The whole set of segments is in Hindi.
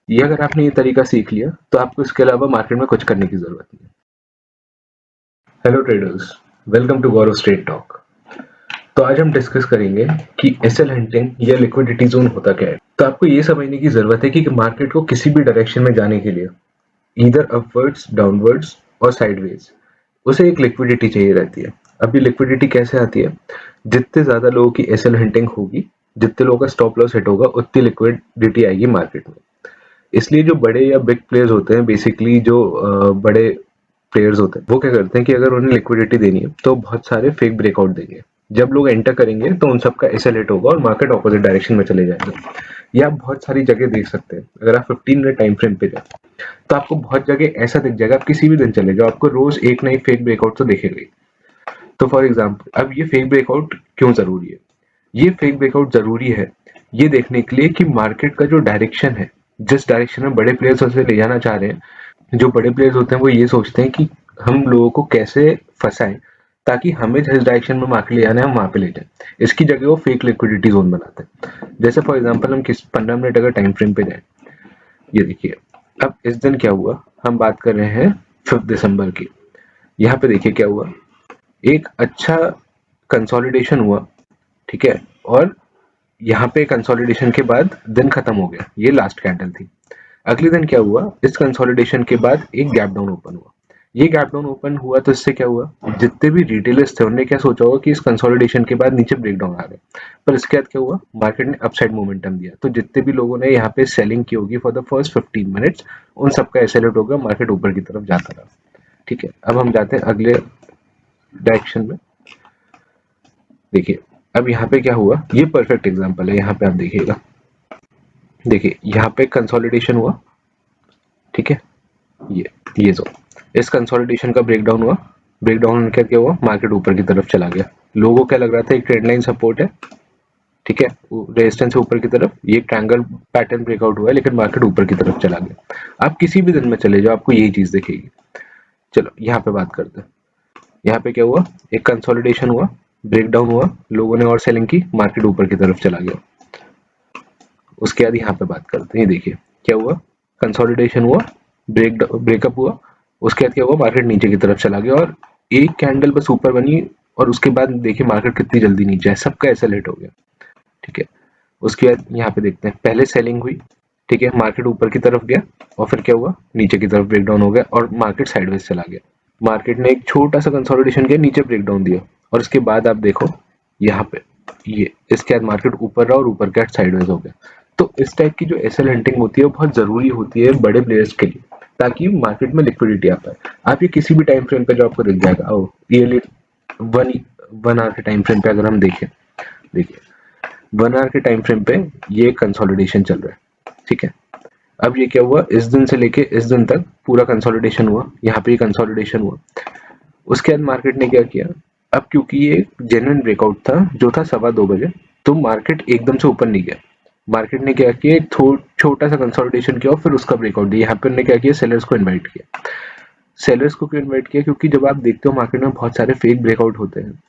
ये अगर आपने ये तरीका सीख लिया तो आपको इसके अलावा मार्केट में कुछ करने की जरूरत नहीं। Hello traders, welcome to Gaurav straight talk. तो आज हम डिस्कस करेंगे कि एसएल हंटिंग या लिक्विडिटी जोन होता क्या है। तो आपको ये समझने की जरूरत है कि मार्केट को किसी भी डायरेक्शन में जाने के लिए ईदर अपवर्ड्स, डाउनवर्ड्स और साइडवेज उसे एक लिक्विडिटी चाहिए रहती है। अब ये लिक्विडिटी कैसे आती है? जितने ज्यादा लोगों की एसएल हंटिंग होगी, जितने लोगों का स्टॉप लॉस हिट होगा, उतनी लिक्विडिटी आएगी मार्केट में। इसलिए जो बड़े या बिग प्लेयर्स होते हैं, बेसिकली जो बड़े प्लेयर्स होते हैं, वो क्या करते हैं कि अगर उन्हें लिक्विडिटी देनी है तो बहुत सारे फेक ब्रेकआउट देंगे। जब लोग एंटर करेंगे तो उन सबका एसएल हिट होगा और मार्केट ऑपोजिट डायरेक्शन में चले जाएगा। ये आप बहुत सारी जगह देख सकते हैं। अगर आप 15 मिनट टाइम फ्रेम पे जाए तो आपको बहुत जगह ऐसा दिख जाएगा। आप किसी भी दिन चले जाओ, आपको रोज एक नई फेक ब्रेकआउट तो दिखेगा ही। तो फॉर एग्जाम्पल, अब ये फेक ब्रेकआउट क्यों जरूरी है? ये फेक ब्रेकआउट जरूरी है ये देखने के लिए कि मार्केट का जो डायरेक्शन है, जिस डायरेक्शन में बड़े प्लेयर्स उसे ले जाना चाह रहे हैं, जो बड़े प्लेयर्स होते हैं वो ये सोचते हैं कि हम लोगों को कैसे फंसाएं ताकि हमें जिस डायरेक्शन में मार्केट ले जाना है हम वहां पे ले जाएं। इसकी जगह वो फेक लिक्विडिटी जोन बनाते हैं। जैसे फॉर एग्जांपल, हम किस 15 मिनट अगर टाइम फ्रेम पे जाए, ये देखिए, अब इस दिन क्या हुआ, हम बात कर रहे हैं 5 दिसंबर की। यहाँ पे देखिए क्या हुआ, एक अच्छा कंसोलिडेशन हुआ, ठीक है, और यहाँ पे कंसोलिडेशन के बाद दिन खत्म हो गया, ये लास्ट कैंडल थी। अगले दिन क्या हुआ, इस कंसोलिडेशन के बाद एक गैप डाउन ओपन हुआ। ये गैप डाउन ओपन हुआ तो इससे क्या हुआ, जितने भी रिटेलर्स थे उन्होंने क्या सोचा होगा कि इस कंसोलिडेशन के बाद नीचे ब्रेक डाउन आ रहा है, पर इसके बाद क्या हुआ, मार्केट ने अपसाइड मोमेंटम दिया। तो जितने भी लोगों ने यहाँ पे सेलिंग की होगी फॉर द फर्स्ट 15 मिनट्स, उन सबका एसेलेट होगा, मार्केट ऊपर की तरफ जाता रहा। ठीक है, अब हम जाते हैं अगले डायरेक्शन में। देखिए, अब यहाँ पे क्या हुआ, ये परफेक्ट एग्जांपल है। यहाँ पे आप देखिएगा, देखिए यहाँ पे कंसोलिडेशन हुआ, ठीक है, ये जो इस कंसोलिडेशन का ब्रेकडाउन हुआ, ब्रेकडाउन होने के क्या हुआ, मार्केट ऊपर की तरफ चला गया। लोगों को क्या लग रहा था, एक ट्रेंड लाइन सपोर्ट है, ठीक है, रेजिस्टेंस से ऊपर की तरफ, ये ट्रायंगल पैटर्न ब्रेकआउट हुआ है, लेकिन मार्केट ऊपर की तरफ चला गया। आप किसी भी दिन में चले जाओ, आपको यही चीज दिखेगी। चलो यहाँ पे बात करते हैं। यहाँ पे क्या हुआ, एक कंसोलिडेशन हुआ, ब्रेकडाउन हुआ, लोगों ने और सेलिंग की, मार्केट ऊपर की तरफ चला गया। उसके बाद यहाँ पे बात करते हैं, देखिए क्या हुआ, कंसोलिडेशन हुआ, ब्रेकअप हुआ, उसके बाद क्या हुआ, मार्केट नीचे की तरफ चला गया और एक कैंडल बस ऊपर बनी और उसके बाद देखिए मार्केट कितनी जल्दी नीचे है, सबका ऐसा लेट हो गया। ठीक है, उसके बाद यहाँ पे देखते हैं, पहले सेलिंग हुई, ठीक है, मार्केट ऊपर की तरफ गया और फिर क्या हुआ, नीचे की तरफ ब्रेकडाउन हो गया और मार्केट साइडवेज चला गया। मार्केट ने एक छोटा सा कंसोलिडेशन किया, नीचे ब्रेकडाउन दिया और उसके बाद आप देखो यहाँ पे, ये इसके बाद मार्केट ऊपर रहा और ऊपर के साइडवेज हो गया। तो इस टाइप की जो एसएल हंटिंग होती है वो बहुत जरूरी होती है बड़े प्लेयर्स के लिए, ताकि मार्केट में लिक्विडिटी आ पाए। आप ये किसी भी टाइम फ्रेम पे जो आपको दिख जाएगा, ओ ये वन वन आवर के टाइम फ्रेम पे अगर हम देखें, देखिए 1 आवर के टाइम फ्रेम पे ये कंसोलिडेशन चल रहा है, ठीक है। अब ये क्या हुआ, इस दिन से लेके इस दिन तक पूरा कंसोलिडेशन हुआ, यहाँ पे कंसोलिडेशन हुआ। उसके बाद मार्केट ने क्या किया, अब क्योंकि ये जेन्युइन ब्रेकआउट था जो था 2:15 बजे, तो मार्केट एकदम से ऊपर नहीं गया। मार्केट ने क्या किया, एक छोटा सा कंसोलिडेशन किया और फिर उसका ब्रेकआउट दिया। यहाँ पे उन्होंने क्या किया, सेलर्स को इन्वाइट किया। सेलर्स को क्यों इन्वाइट किया, क्योंकि जब आप देखते हो मार्केट में बहुत सारे फेक ब्रेकआउट होते हैं,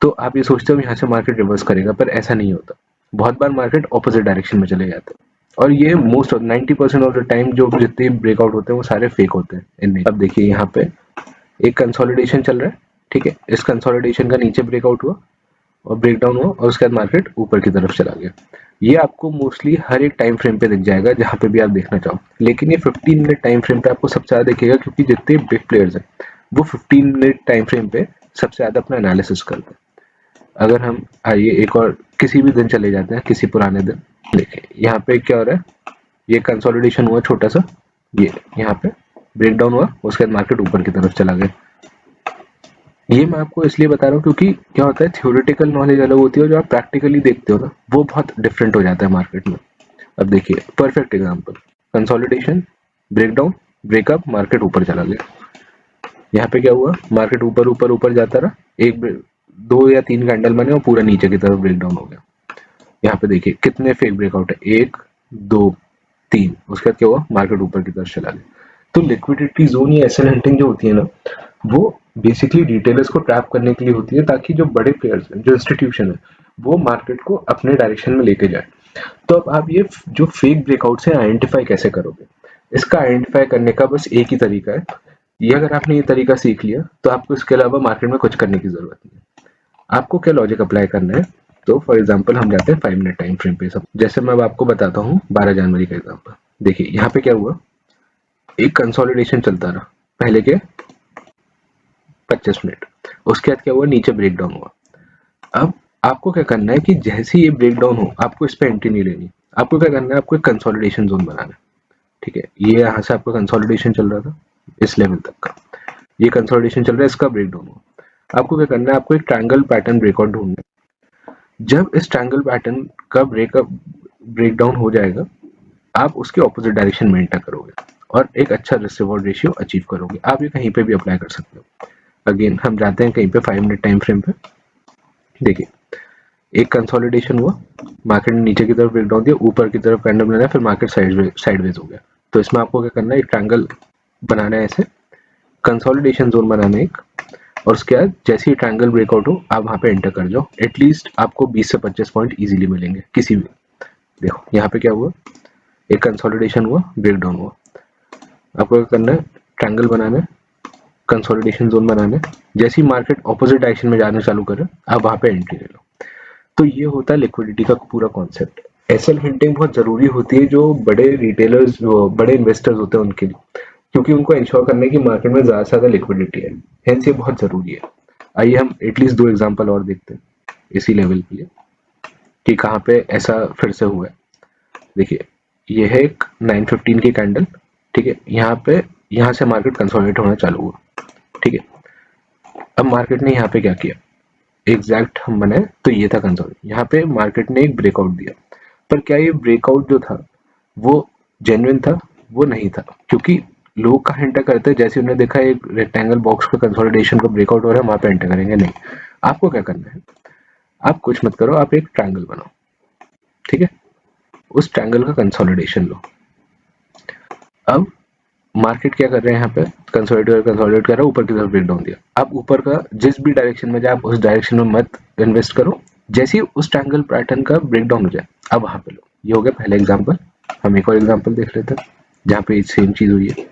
तो आप ये सोचते हो यहाँ से मार्केट रिवर्स करेगा, पर ऐसा नहीं होता। बहुत बार मार्केट ऑपोजिट डायरेक्शन में चले जाते हैं और ये most of 90% of the time जो जितने ब्रेकआउट होते हैं वो सारे फेक होते हैं इनमें। अब देखिए यहाँ पे एक कंसोलिडेशन चल रहा है, ठीक है, इस कंसोलिडेशन का नीचे ब्रेकआउट हुआ और ब्रेकडाउन हुआ और उसके बाद मार्केट ऊपर की तरफ चला गया। ये आपको मोस्टली हर एक टाइम फ्रेम पे दिख जाएगा जहां पे भी आप देखना चाहो, लेकिन ये 15 मिनट टाइम फ्रेम पे आपको सबसे ज्यादा दिखेगा, क्योंकि जितने बिग प्लेयर्स हैं वो 15 मिनट टाइम फ्रेम पे सबसे ज्यादा अपना एनालिसिस करते हैं। अगर हम आइए एक और किसी भी दिन चले जाते हैं, किसी पुराने दिन, देखिए यहाँ पे क्या हो रहा है, ये कंसोलिडेशन हुआ छोटा सा, ये यहाँ पे ब्रेकडाउन हुआ, उसके बाद मार्केट ऊपर की तरफ चला गया। ये मैं आपको इसलिए बता रहा हूँ क्योंकि क्या होता है, थ्योरेटिकल नॉलेज अलग होती है और जो आप प्रैक्टिकली देखते हो ना, वो बहुत डिफरेंट हो जाता है मार्केट में। अब देखिए perfect example, consolidation, breakdown, breakup, market ऊपर चला गया। यहाँ पे क्या हुआ, मार्केट ऊपर ऊपर ऊपर जाता रहा, एक 2 या 3 कैंडल बने और पूरा नीचे की तरफ ब्रेकडाउन हो गया। यहाँ पे देखिए कितने फेक ब्रेकआउट है, 1 2 3, उसके बाद क्या हुआ, मार्केट ऊपर की तरफ चला गया। तो लिक्विडिटी जोन या एसएल हंटिंग जो होती है ना, वो बेसिकली रिटेलर्स को ट्रैप करने के लिए होती है, ताकि जो बड़े प्लेयर्स हैं, जो इंस्टीट्यूशन है, वो मार्केट को अपने डायरेक्शन में लेके जाए। तो अब आप ये जो फेक ब्रेकआउट्स हैं आइडेंटिफाई कैसे करोगे? इसका आइडेंटिफाई करने का बस एक ही तरीका है। ये अगर आपने ये तरीका सीख लिया तो आपको इसके अलावा मार्केट में कुछ करने की जरूरत नहीं है। आपको क्या लॉजिक अप्लाई करना है? तो फॉर एग्जांपल हम जाते हैं 5 मिनट टाइम फ्रेम पे। सब जैसे मैं अब आपको बताता हूँ 12 जनवरी का एग्जांपल। देखिए यहाँ पे क्या हुआ, एक कंसोलिडेशन चलता रहा पहले के 25 मिनट, उसके बाद क्या हुआ, नीचे ब्रेक डाउन हुआ। अब आपको क्या करना है कि जैसे ही ये ब्रेक डाउन हो आपको इस पे एंट्री नहीं लेनी। आपको क्या करना है, आपको एक कंसोलिडेशन जोन बनाना है। ठीक है, ये यहाँ से आपका कंसोलिडेशन चल रहा था इस लेवल तक का, ये कंसोलिडेशन चल रहा है, इसका ब्रेक डाउन हुआ। आपको क्या करना है, आपको एक ट्रायंगल पैटर्न ब्रेकआउट ढूंढना है। जब इस ट्रायंगल पैटर्न का ब्रेक डाउन हो जाएगा, आप उसके ऑपोजिट डायरेक्शन में एंटर करोगे और एक अच्छा रिस्क रिवॉर्ड रेशियो अचीव करोगे। आप ये कहीं पे भी अप्लाई कर सकते हो। अगेन हम जाते हैं कहीं पे 5 मिनट टाइम फ्रेम पे। देखिए एक कंसोलिडेशन हुआ, मार्केट ने नीचे की तरफ ब्रेक डाउन दिया, ऊपर की तरफ कैंडल बनाया, फिर मार्केट साइडवेज हो गया। तो इसमें आपको क्या करना है, एक ट्रायंगल बनाना है, ऐसे कंसोलिडेशन जोन बनाना है एक, और उसके बाद जैसे ही ट्रायंगल ब्रेकआउट हो आप वहां पे एंटर कर जाओ। एटलीस्ट आपको 20 से 25 पॉइंट इजीली मिलेंगे किसी भी। देखो यहाँ पे क्या हुआ, एक कंसोलिडेशन हुआ, ब्रेक डाउन हुआ। आपको क्या करना है, ट्रायंगल बनाना है, कंसोलिडेशन जोन बनाना है। जैसे ही मार्केट ऑपोजिट डायरेक्शन में जाना चालू करे आप वहां पे एंट्री ले लो। तो ये होता है लिक्विडिटी का पूरा कॉन्सेप्ट। एसएल हिंटिंग बहुत जरूरी होती है जो बड़े रिटेलर्स, जो बड़े इन्वेस्टर्स होते हैं उनके लिए, क्योंकि उनको इंश्योर करने की मार्केट में ज्यादा से ज्यादा लिक्विडिटी है। हेंस ये बहुत जरूरी है। आइए हम एटलीस्ट 2 एग्जांपल और देखते हैं इसी लेवल के लिए कि कहाँ पे ऐसा फिर से हुआ है। देखिए ये है एक 915 की कैंडल। ठीक है, यहाँ से मार्केट कंसोलिडेट होना चालू हुआ। ठीक है, अब मार्केट ने यहाँ पे क्या किया, एग्जैक्ट हम बनाए तो ये था कंसोलिडेट। यहाँ पे मार्केट ने एक ब्रेकआउट दिया, पर क्या ये ब्रेकआउट जो था वो जेन्युइन था? वो नहीं था, क्योंकि लोग कहाँ एंटर करते हैं, जैसे उन्होंने देखा एक रेक्टेंगल बॉक्स का कंसोलिडेशन का ब्रेकआउट हो रहा है वहां पे एंटर करेंगे। नहीं, आपको क्या करना है, आप कुछ मत करो, आप एक ट्रायंगल बनाओ। ठीक है, उस ट्रायंगल का कंसोलिडेशन लो। अब मार्केट क्या कर रहे हैं, यहाँ पे कंसोलिडेट कर रहा है, ऊपर की तरफ ब्रेक डाउन दिया। आप ऊपर का जिस भी डायरेक्शन में जाए आप उस डायरेक्शन में मत इन्वेस्ट करो। जैसे ही उस ट्रायंगल पैटर्न का ब्रेक डाउन हो जाए अब वहां पे लो। ये हो गया पहला एग्जांपल। हम एक और एग्जांपल देख लेते हैं जहाँ पे सेम चीज हुई है।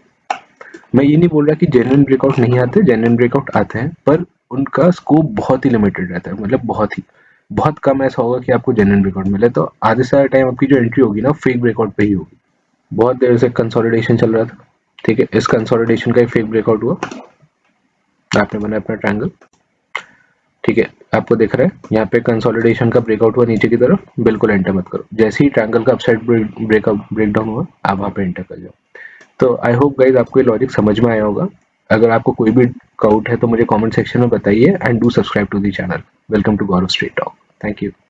मैं ये नहीं बोल रहा कि जेन्युइन ब्रेकआउट नहीं आते, जेन्युइन ब्रेकआउट आते हैं, पर उनका स्कोप बहुत ही लिमिटेड रहता है। मतलब बहुत कम ऐसा होगा कि आपको जेन्युइन ब्रेकआउट मिले। तो आधे से ज्यादा टाइम आपकी जो एंट्री होगी ना फेक ब्रेकआउट पे ही होगी। बहुत देर से कंसोलिडेशन चल रहा था। ठीक है, इस कंसोलिडेशन का एक फेक ब्रेकआउट हुआ, आपने बनाया अपना ट्रायंगल। ठीक है, आपको दिख रहा है यहाँ पे कंसोलिडेशन का ब्रेकआउट हुआ नीचे की तरफ, बिल्कुल एंटर मत करो। जैसे ही ट्रायंगल का अपसाइड ब्रेकडाउन हुआ आप वहां पे एंटर कर जाओ। तो आई होप गाइज आपको ये लॉजिक समझ में आया होगा। अगर आपको कोई भी डाउट है तो मुझे कमेंट सेक्शन में बताइए and do subscribe to the channel. Welcome to Gaurav street talk. Thank you.